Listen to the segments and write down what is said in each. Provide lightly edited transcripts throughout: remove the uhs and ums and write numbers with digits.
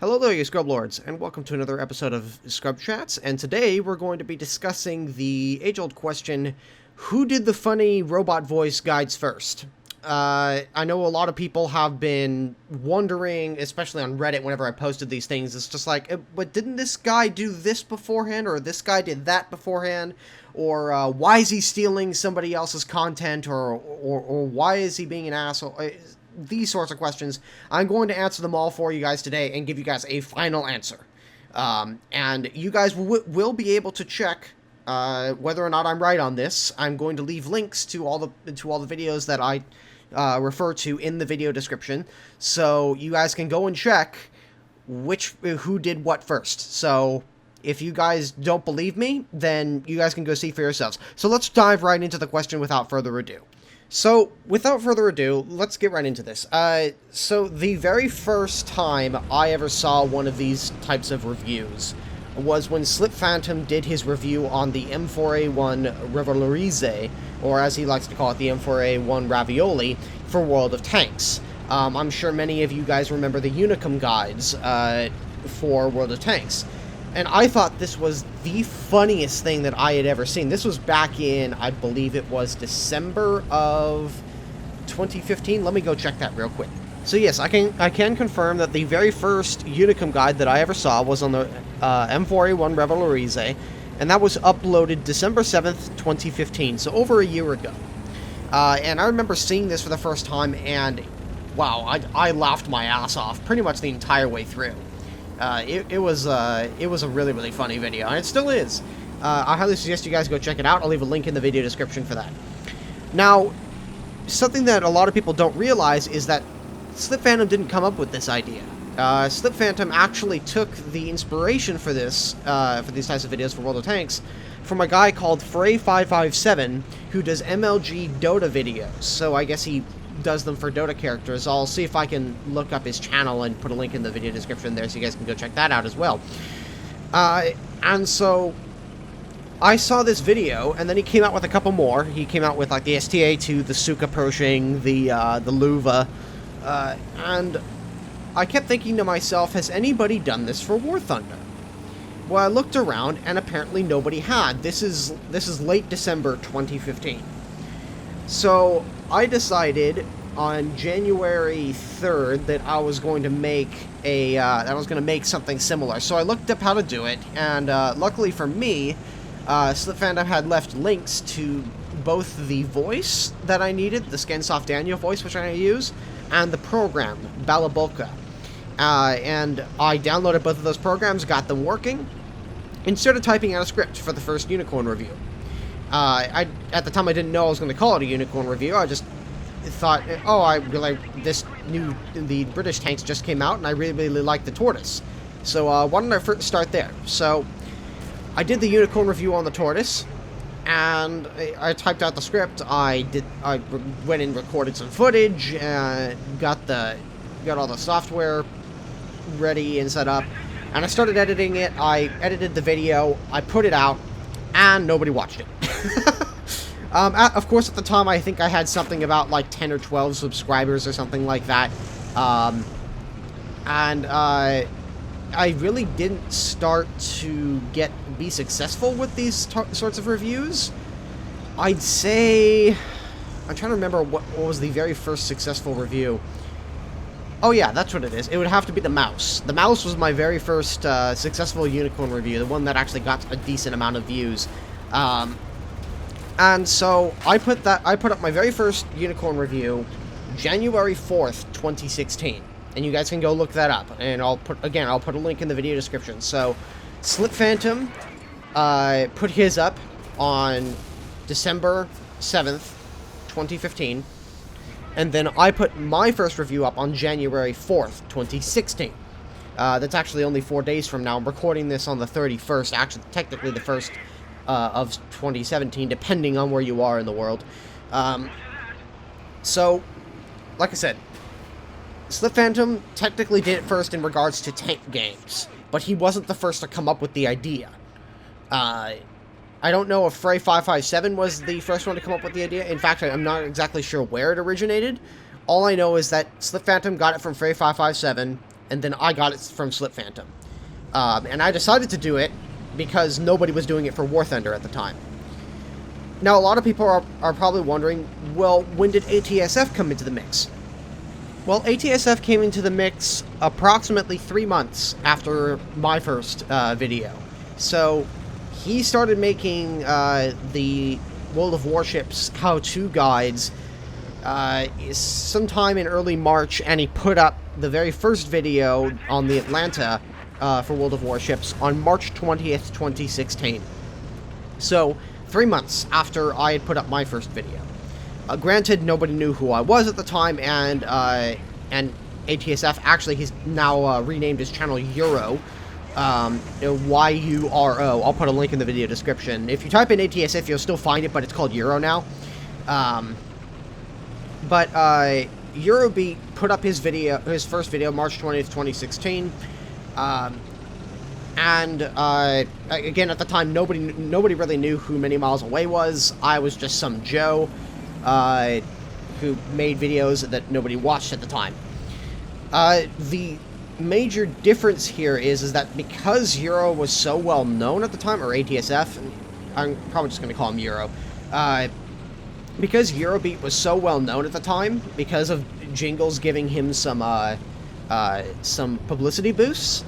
Hello there, you Scrub Lords, and welcome to another episode of Scrub Chats, and today we're going to be discussing the age-old question, who did the funny robot voice guides first? I know a lot of people have been wondering, especially on Reddit whenever I posted these things, it's just like, but didn't this guy do this beforehand, or this guy did that beforehand, or why is he stealing somebody else's content, or why is he being an asshole? These sorts of questions. I'm going to answer them all for you guys today and give you guys a final answer. And you guys will be able to check whether or not I'm right on this. I'm going to leave links to all the videos that I refer to in the video description, so you guys can go and check who did what first. So if you guys don't believe me, then you guys can go see for yourselves. So let's dive right into the question without further ado. So, without further ado, let's get right into this. So the very first time I ever saw one of these types of reviews was when Slip Phantom did his review on the M4A1 Revolorize, or as he likes to call it, the M4A1 Ravioli, for World of Tanks. I'm sure many of you guys remember the Unicum guides for World of Tanks. And I thought this was the funniest thing that I had ever seen. This was back in, I believe it was December of 2015. Let me go check that real quick. So yes, I can confirm that the very first Unicum guide that I ever saw was on the M4A1 Revolorize, and that was uploaded December 7th, 2015, so over a year ago. And I remember seeing this for the first time, and wow, I laughed my ass off pretty much the entire way through. It was a really, really funny video, and it still is. I highly suggest you guys go check it out. I'll leave a link in the video description for that. Now, something that a lot of people don't realize is that Slip Phantom didn't come up with this idea. Slip Phantom actually took the inspiration for this, for these types of videos for World of Tanks, from a guy called Frey557, who does MLG Dota videos. So I guess he does them for Dota characters. I'll see if I can look up his channel and put a link in the video description there so you guys can go check that out as well. And so I saw this video, and then he came out with a couple more. He came out with like the STA-2, the Suka Pershing, the Luva, and I kept thinking to myself, has anybody done this for War Thunder? Well, I looked around, and apparently nobody had. This is late December 2015. So I decided on January 3rd that I was going to make something similar. So I looked up how to do it, and luckily for me, Slip Phantom had left links to both the voice that I needed, the Skensoft Daniel voice, which I use, and the program, Balabolka. And I downloaded both of those programs, got them working, and started typing out a script for the first Unicorn review. At the time, I didn't know I was going to call it a Unicorn review. I just thought, oh, the British tanks just came out, and I really, really like the Tortoise. So why don't I first start there? So I did the Unicorn review on the Tortoise, and I typed out the script. I went and recorded some footage, got all the software ready and set up, and I started editing it. I edited the video, I put it out, and nobody watched it. Of course, at the time, I think I had something about like 10 or 12 subscribers or something like that. I really didn't start to be successful with these sorts of reviews. I'd say, I'm trying to remember what was the very first successful review. Oh yeah, that's what it is. It would have to be the Mouse. The Mouse was my very first successful Unicorn review, the one that actually got a decent amount of views. And so I put up my very first Unicorn review January 4th, 2016. And you guys can go look that up, and I'll put a link in the video description. So Slip Phantom put his up on December 7th, 2015. And then I put my first review up on January 4th, 2016. That's actually only 4 days from now. I'm recording this on the 31st, actually technically the 1st of 2017, depending on where you are in the world. So, like I said, Slip Phantom technically did it first in regards to tank games, but he wasn't the first to come up with the idea. I don't know if Frey557 was the first one to come up with the idea. In fact, I'm not exactly sure where it originated. All I know is that Slip Phantom got it from Frey557, and then I got it from Slip Phantom. And I decided to do it because nobody was doing it for War Thunder at the time. Now, a lot of people are probably wondering, well, when did ATSF come into the mix? Well, ATSF came into the mix approximately 3 months after my first video. So, he started making the World of Warships how-to guides sometime in early March, and he put up the very first video on the Atlanta for World of Warships on March 20th, 2016. So, 3 months after I had put up my first video. Granted, nobody knew who I was at the time, and ATSF, actually, he's now renamed his channel Euro, Y-U-R-O. I'll put a link in the video description. If you type in ATSF, you'll still find it, but it's called Euro now. Eurobeat put up his first video, March 20th, 2016, again, at the time, nobody really knew who Many Miles Away was. I was just some Joe, who made videos that nobody watched at the time. The major difference here is that because Euro was so well known at the time, or ATSF, I'm probably just going to call him Euro, because Eurobeat was so well known at the time, because of Jingles giving him some publicity boosts,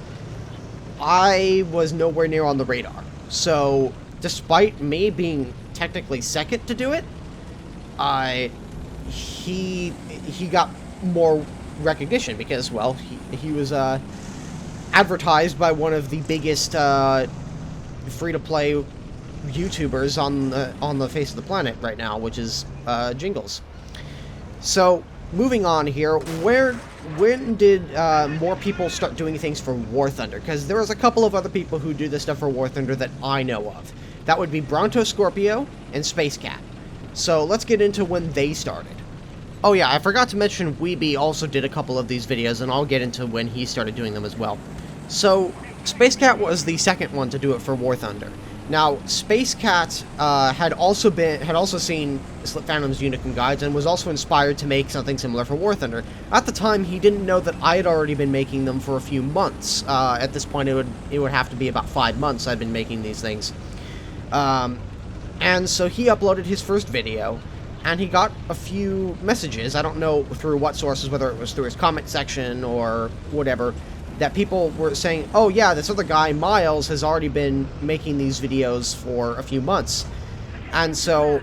I was nowhere near on the radar. So, despite me being technically second to do it, he got more recognition because, well, he was advertised by one of the biggest free-to-play YouTubers on the face of the planet right now, which is Jingles. So, moving on here, when did more people start doing things for War Thunder? Because there was a couple of other people who do this stuff for War Thunder that I know of. That would be Bronto Scorpio and Space Cat. So let's get into when they started. Oh yeah, I forgot to mention Weeby also did a couple of these videos, and I'll get into when he started doing them as well. So, Space Cat was the second one to do it for War Thunder. Now, Space Cat had also seen Slip Phantom's Unicorn Guides and was also inspired to make something similar for War Thunder. At the time, he didn't know that I had already been making them for a few months. At this point, it would have to be about 5 months I'd been making these things. And so he uploaded his first video, and he got a few messages. I don't know through what sources, whether it was through his comment section or whatever, that people were saying, oh yeah, this other guy, Miles, has already been making these videos for a few months. And so,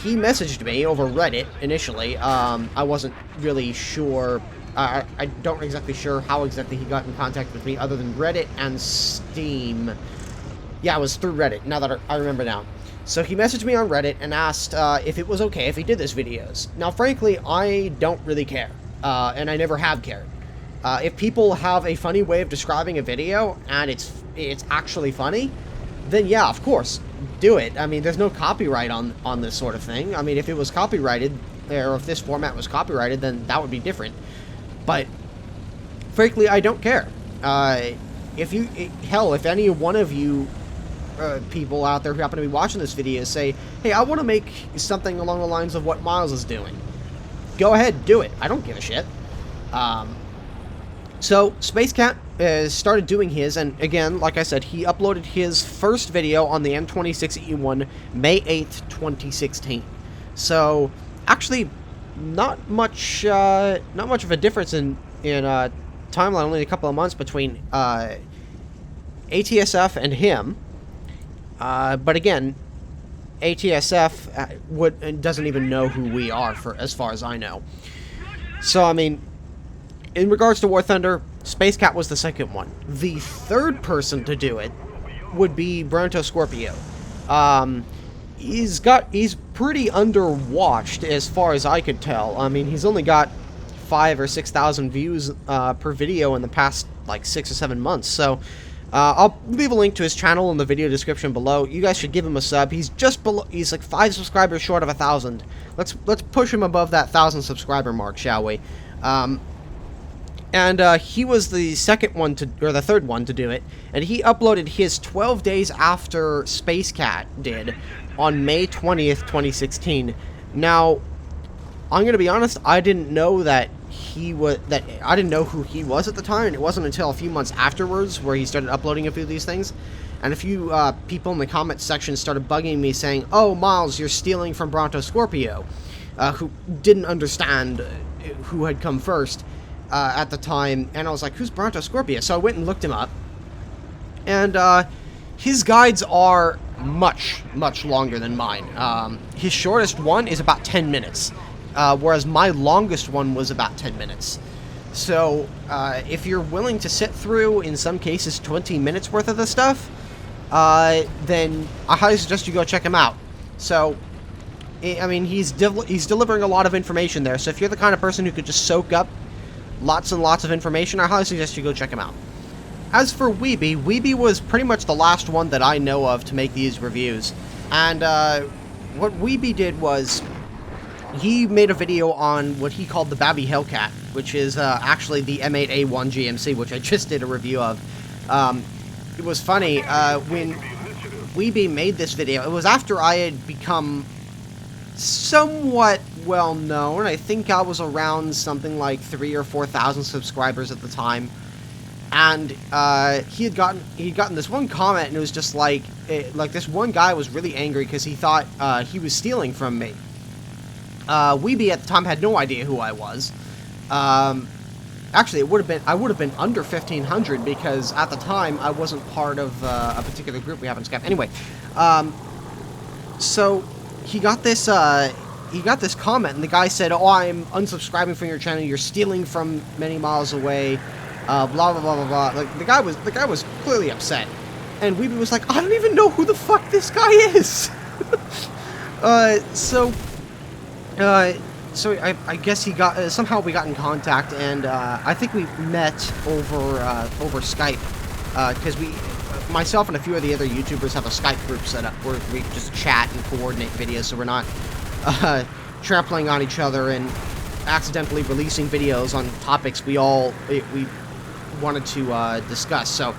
he messaged me over Reddit, initially. I wasn't really sure, I don't exactly sure how exactly he got in contact with me, other than Reddit and Steam. Yeah, it was through Reddit, now that I remember now. So he messaged me on Reddit and asked if it was okay if he did these videos. Now, frankly, I don't really care, and I never have cared. If people have a funny way of describing a video, and it's actually funny, then yeah, of course, do it. I mean, there's no copyright on this sort of thing. I mean, if it was copyrighted, or if this format was copyrighted, then that would be different. But, frankly, I don't care. If any one of you people out there who happen to be watching this video say, hey, I want to make something along the lines of what Miles is doing, go ahead, do it. I don't give a shit. So, Space Cat started doing his, and again, like I said, he uploaded his first video on the M26E1 May 8th, 2016. So, actually, not much of a difference in timeline, only a couple of months between ATSF and him. But again, ATSF doesn't even know who we are, as far as I know. So, I mean, in regards to War Thunder, Space Cat was the second one. The third person to do it would be Bronto Scorpio. He's pretty underwatched as far as I could tell. I mean, he's only got 5,000 or 6,000 views per video in the past, like, 6 or 7 months. So, I'll leave a link to his channel in the video description below. You guys should give him a sub. He's just below. He's like 5 subscribers short of 1,000. Let's push him above that 1,000 subscriber mark, shall we? He was the third one to do it, and he uploaded his 12 days after Space Cat did on May 20th, 2016. Now, I'm gonna be honest, I didn't know that I didn't know who he was at the time, and it wasn't until a few months afterwards where he started uploading a few of these things. And a few people in the comments section started bugging me saying, "Oh, Miles, you're stealing from Bronto Scorpio," who didn't understand who had come first at the time. And I was like, "Who's Bronto Scorpio?" So I went and looked him up, and his guides are much, much longer than mine. His shortest one is about 10 minutes, whereas my longest one was about 10 minutes. So, if you're willing to sit through, in some cases, 20 minutes worth of the stuff, then I highly suggest you go check him out. So, I mean, he's delivering a lot of information there, so if you're the kind of person who could just soak up lots and lots of information, I highly suggest you go check him out. As for Weeby was pretty much the last one that I know of to make these reviews. And what Weeby did was, he made a video on what he called the Babby Hellcat, which is actually the M8A1 GMC, which I just did a review of. It was funny, when Weeby made this video, it was after I had become somewhat well known. I think I was around something like 3,000 or 4,000 subscribers at the time. And he had gotten this one comment, and it was just like this one guy was really angry because he thought he was stealing from me. Weeby at the time had no idea who I was. Actually, I would have been under 1,500 because at the time I wasn't part of a particular group we have in Skype. Anyway, so he got this comment, and the guy said, "Oh, I'm unsubscribing from your channel. You're stealing from many miles away." Blah blah blah blah blah. Like the guy was clearly upset, and Weeby was like, "I don't even know who the fuck this guy is." So I guess he got somehow we got in contact, and I think we met over Skype because myself and a few of the other YouTubers have a Skype group set up where we just chat and coordinate videos, so we're not trampling on each other and accidentally releasing videos on topics we wanted to discuss. So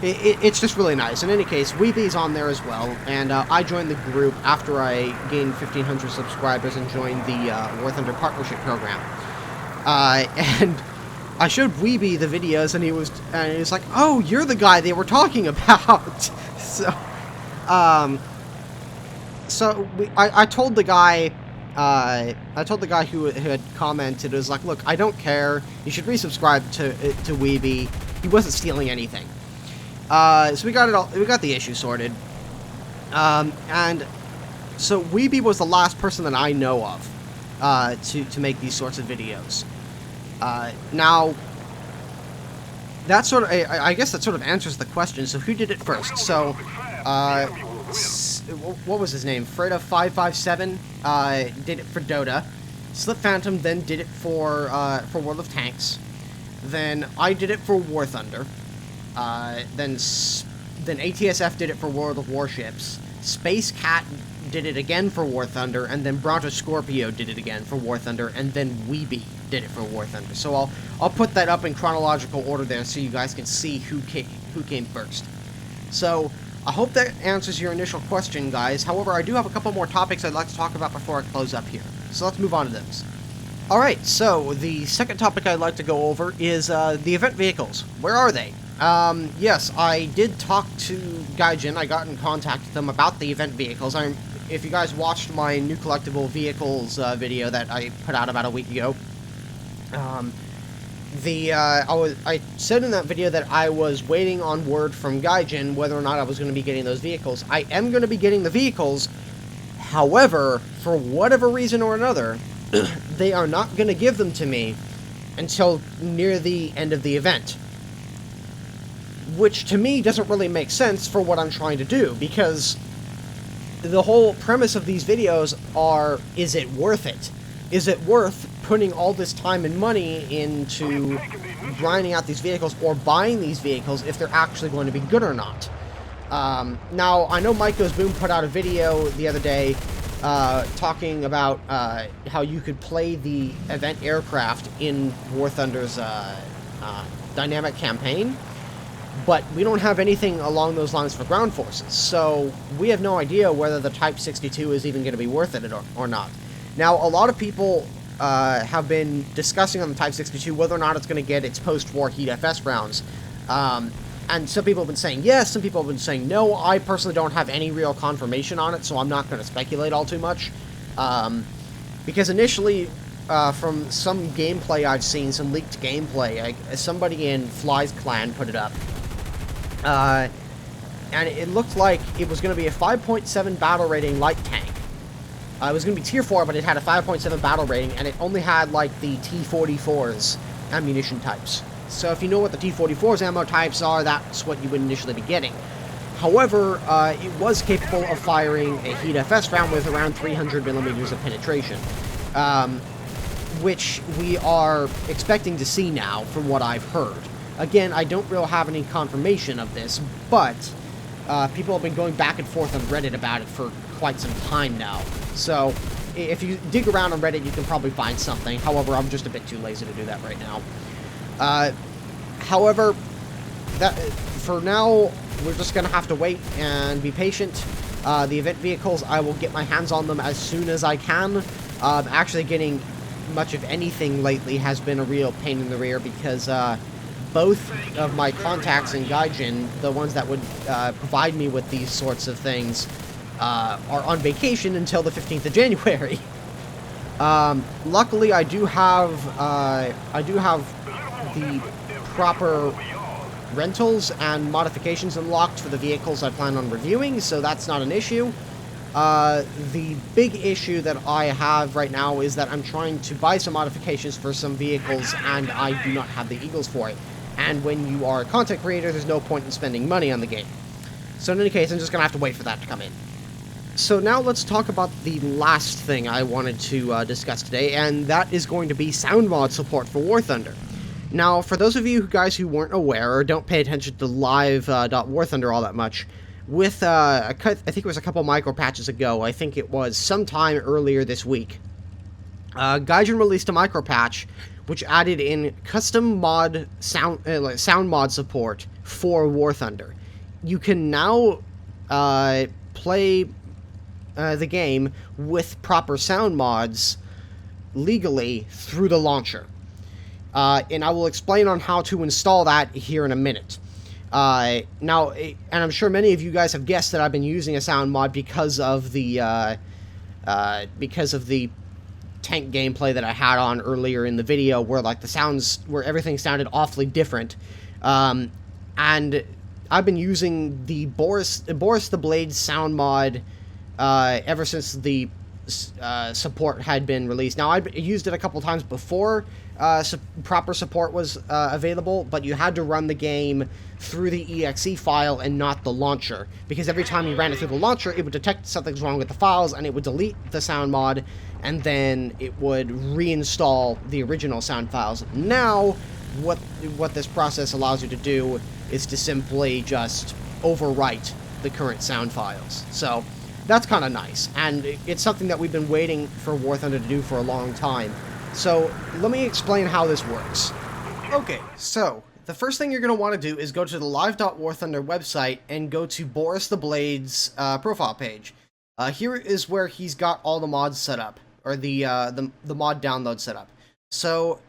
it's just really nice. In any case, Weeby's on there as well, and I joined the group after I gained 1,500 subscribers and joined the War Thunder Partnership Program. And I showed Weeby the videos, and he was like, "Oh, you're the guy they were talking about." I told the guy. I told the guy who had commented, it was like, "Look, I don't care. You should resubscribe to Weeby. He wasn't stealing anything." So we got the issue sorted. And so Weeby was the last person that I know of to make these sorts of videos. Now, that sort of, I guess that sort of answers the question. So who did it first? So, what was his name? Freda557 did it for Dota. Slip Phantom then did it for World of Tanks. Then I did it for War Thunder. Then ATSF did it for World of Warships. Space Cat did it again for War Thunder, and then Bronto Scorpio did it again for War Thunder, and then Weeby did it for War Thunder. So I'll put that up in chronological order there so you guys can see who came first. So I hope that answers your initial question, guys. However, I do have a couple more topics I'd like to talk about before I close up here. So let's move on to those. Alright, so the second topic I'd like to go over is the event vehicles. Where are they? Yes, I did talk to Gaijin. I got in contact with them about the event vehicles. If you guys watched my new collectible vehicles video that I put out about a week ago, I said in that video that I was waiting on word from Gaijin whether or not I was going to be getting those vehicles. I am going to be getting the vehicles. However, for whatever reason or another, they are not going to give them to me until near the end of the event. Which, to me, doesn't really make sense for what I'm trying to do, because the whole premise of these videos are, is it worth it? Is it worth putting all this time and money into grinding out these vehicles or buying these vehicles if they're actually going to be good or not? Now, I know Mike Goes Boom put out a video the other day talking about how you could play the event aircraft in War Thunder's dynamic campaign, but we don't have anything along those lines for ground forces, so we have no idea whether the Type 62 is even going to be worth it or not. Now, a lot of people have been discussing on the Type 62 whether or not it's going to get its post-war Heat FS rounds. And some people have been saying yes, some people have been saying no. I personally don't have any real confirmation on it, so I'm not going to speculate all too much. Because initially, from some gameplay I've seen, some leaked gameplay, somebody in Fly's clan put it up. And it looked like it was going to be a 5.7 battle rating light tank. It was going to be tier 4, but it had a 5.7 battle rating, and it only had, like, the T-44's ammunition types. So if you know what the T-44's ammo types are, that's what you would initially be getting. However, it was capable of firing a Heat FS round with around 300 millimeters of penetration, which we are expecting to see now, from what I've heard. Again, I don't really have any confirmation of this, but people have been going back and forth on Reddit about it for quite some time now. So, if you dig around on Reddit, you can probably find something. However, I'm just a bit too lazy to do that right now. However, for now, we're just going to have to wait and be patient. The event vehicles, I will get my hands on them as soon as I can. Actually getting much of anything lately has been a real pain in the rear because both of my contacts in Gaijin, the ones that would provide me with these sorts of things, are on vacation until the 15th of January. Luckily, I do have the proper rentals and modifications unlocked for the vehicles I plan on reviewing, so that's not an issue. The big issue that I have right now is that I'm trying to buy some modifications for some vehicles, and I do not have the Eagles for it. And when you are a content creator, there's no point in spending money on the game. So in any case, I'm just going to have to wait for that to come in. So now let's talk about the last thing I wanted to discuss today, and that is going to be sound mod support for War Thunder. Now, for those of you guys who weren't aware or don't pay attention to live.War Thunder all that much, with, I think it was a couple micro patches ago, I think it was sometime earlier this week, Gaijin released a micro patch which added in custom mod sound mod support for War Thunder. You can now play the game with proper sound mods legally through the launcher. And I will explain on how to install that here in a minute. Now, and I'm sure many of you guys have guessed that I've been using a sound mod because of the tank gameplay that I had on earlier in the video, where like where everything sounded awfully different. And I've been using the Boris the Blade sound mod ever since the support had been released. Now, I'd used it a couple times before proper support was available, but you had to run the game through the exe file and not the launcher, because every time you ran it through the launcher, it would detect something's wrong with the files, and it would delete the sound mod, and then it would reinstall the original sound files. Now, what this process allows you to do is to simply just overwrite the current sound files. So that's kind of nice, and it's something that we've been waiting for War Thunder to do for a long time. So let me explain how this works. Okay, so the first thing you're going to want to do is go to the live.War Thunder website and go to Boris the Blade's profile page. Here is where he's got all the mods set up, or the mod download set up. So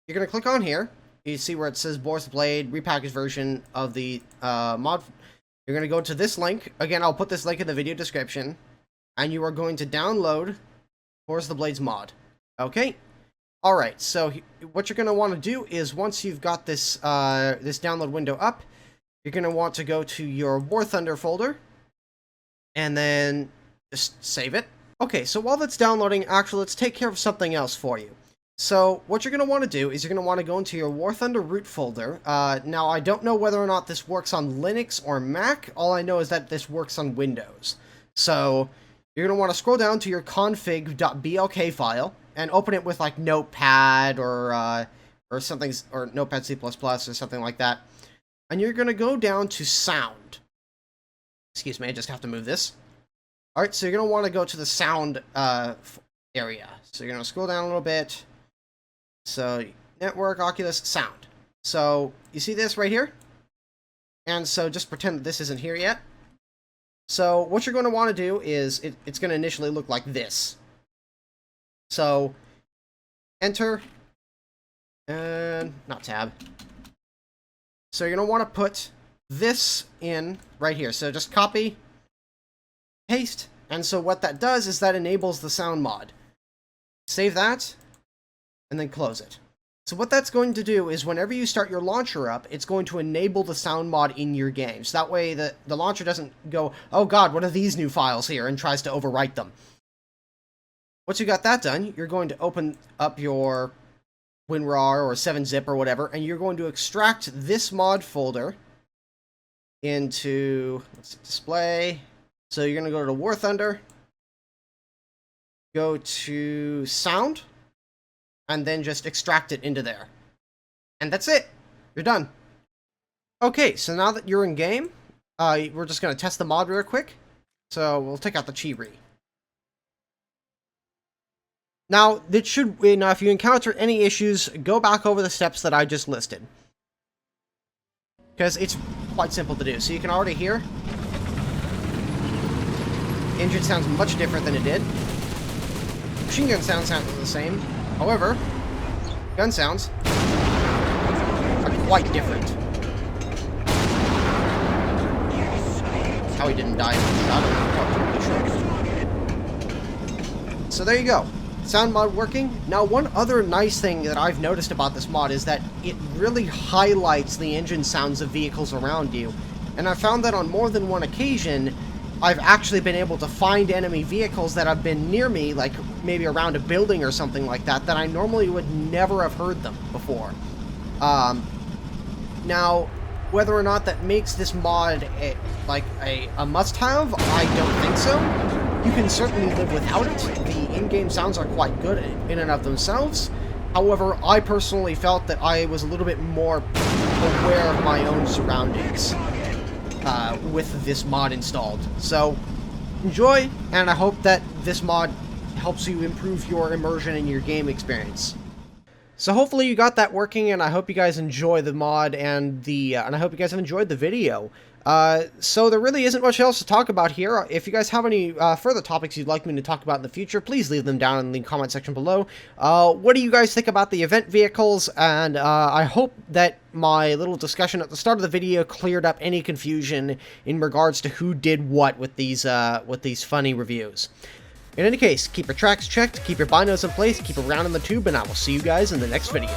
you're going to click on here. You see where it says Boris the Blade, repackaged version of the mod. You're going to go to this link. Again, I'll put this link in the video description. And you are going to download Boris the Blade's mod. Okay? Alright, so what you're going to want to do is, once you've got this this download window up, you're going to want to go to your War Thunder folder, and then just save it. Okay, so while that's downloading, actually, let's take care of something else for you. So what you're going to want to do is you're going to want to go into your War Thunder root folder. Now, I don't know whether or not this works on Linux or Mac. All I know is that this works on Windows. So you're going to want to scroll down to your config.blk file, and open it with like Notepad or something, or Notepad C++ or something like that. And you're going to go down to sound. Excuse me, I just have to move this. Alright, so you're going to want to go to the sound area. So you're going to scroll down a little bit. So, network, Oculus, sound. So, you see this right here? And so just pretend that this isn't here yet. So, what you're going to want to do is, it's going to initially look like this. So, Enter, and not tab. So you're going to want to put this in right here. So just copy, paste, and so what that does is that enables the sound mod. Save that, and then close it. So what that's going to do is whenever you start your launcher up, it's going to enable the sound mod in your game. So that way the launcher doesn't go, oh god, what are these new files here, and tries to overwrite them. Once you got that done, you're going to open up your WinRAR or 7-zip or whatever, and you're going to extract this mod folder into, let's see, display. So you're going to go to War Thunder, go to Sound, and then just extract it into there. And that's it. You're done. Okay, so now that you're in game, we're just going to test the mod real quick. So we'll take out the Chi-Re. Now, if you encounter any issues, go back over the steps that I just listed. Because it's quite simple to do. So you can already hear. Engine sounds much different than it did. Machine gun sounds the same. However, gun sounds are quite different. How he didn't die in one shot, I'm not totally sure. So there you go. Sound mod working. Now, one other nice thing that I've noticed about this mod is that it really highlights the engine sounds of vehicles around you. And I found that on more than one occasion, I've actually been able to find enemy vehicles that have been near me, like maybe around a building or something like that, that I normally would never have heard them before. Now, whether or not that makes this mod a must-have, I don't think so. You can certainly live without it. The in-game sounds are quite good in and of themselves. However, I personally felt that I was a little bit more aware of my own surroundings with this mod installed. So, enjoy, and I hope that this mod helps you improve your immersion in your game experience. So hopefully you got that working, and I hope you guys enjoy the mod and I hope you guys have enjoyed the video. So there really isn't much else to talk about here. If you guys have any further topics you'd like me to talk about in the future, please leave them down in the comment section below. What do you guys think about the event vehicles? And I hope that my little discussion at the start of the video cleared up any confusion in regards to who did what with these funny reviews. In any case, keep your tracks checked, keep your binos in place, keep around in the tube, and I will see you guys in the next video.